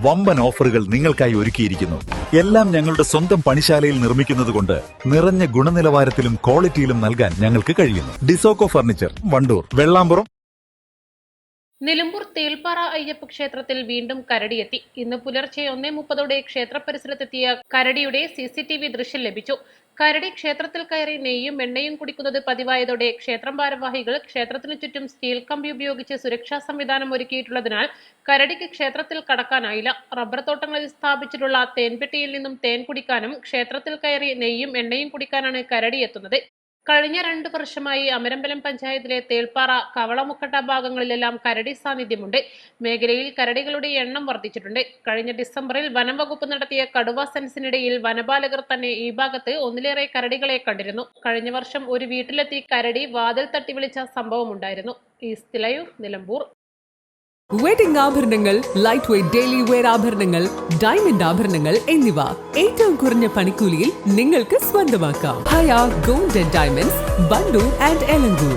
വമ്പൻ ഓഫറുകൾ നിങ്ങൾക്കായി ഒരുക്കിയിരിക്കുന്നു. എല്ലാം ഞങ്ങളുടെ സ്വന്തം പണിശാലയിൽ നിർമ്മിക്കുന്നതുകൊണ്ട് നിറഞ്ഞ ഗുണനിലവാരത്തിലും ക്വാളിറ്റിയിലും നൽകാൻ ഞങ്ങൾക്ക് കഴിയുന്നു. ഡിസോക്കോ ഫർണിച്ചർ, വണ്ടൂർ, വെള്ളാമ്പുറം. നിലമ്പൂർ തേൽപ്പാറ അയ്യപ്പ ക്ഷേത്രത്തിൽ വീണ്ടും കരടിയെത്തി. ഇന്ന് പുലർച്ചെ 1:30 ക്ഷേത്ര പരിസരത്തെത്തിയ കരടിയുടെ CCTV ദൃശ്യം ലഭിച്ചു. കരടി ക്ഷേത്രത്തിൽ കയറി നെയ്യും എണ്ണയും കുടിക്കുന്നത് പതിവായതോടെ ക്ഷേത്രം ഭാരവാഹികൾ ക്ഷേത്രത്തിനു ചുറ്റും സ്റ്റീൽ കമ്പി ഉപയോഗിച്ച് സുരക്ഷാ സംവിധാനം ഒരുക്കിയിട്ടുള്ളതിനാൽ കരടിക്ക് ക്ഷേത്രത്തിൽ കടക്കാനായില്ല. റബ്ബർ തോട്ടങ്ങളിൽ സ്ഥാപിച്ചിട്ടുള്ള തേൻപെട്ടിയിൽ നിന്നും തേൻ കുടിക്കാനും ക്ഷേത്രത്തിൽ കയറി നെയ്യും എണ്ണയും കുടിക്കാനാണ് കരടി എത്തുന്നത്. കഴിഞ്ഞ 2 വർഷമായി അമരമ്പലം പഞ്ചായത്തിലെ തേൽപ്പാറ, കവളമുക്കട്ട ഭാഗങ്ങളിലെല്ലാം കരടി സാന്നിധ്യമുണ്ട്. മേഖലയിൽ കരടികളുടെ എണ്ണം വർദ്ധിച്ചിട്ടുണ്ട്. കഴിഞ്ഞ ഡിസംബറിൽ വനം വകുപ്പ് നടത്തിയ കടുവ സെൻസിനിടയിൽ വനപാലകർ തന്നെ ഈ ഭാഗത്ത് ഒന്നിലേറെ കരടികളെ കണ്ടിരുന്നു. കഴിഞ്ഞ വർഷം ഒരു വീട്ടിലെത്തി കരടി വാതിൽ തട്ടി വിളിച്ച സംഭവമുണ്ടായിരുന്നു. East live, Nilambur. വെഡിംഗ് ആഭരണങ്ങൾ, ലൈറ്റ് വെയ്റ്റ് ഡെയിലി വെയർ ആഭരണങ്ങൾ, ഡയമണ്ട് ആഭരണങ്ങൾ എന്നിവ ഏറ്റവും കുറഞ്ഞ പണിക്കൂലിയിൽ നിങ്ങൾക്ക് സ്വന്തമാക്കാം. Haya gold and diamonds, Wandoor and Elankur.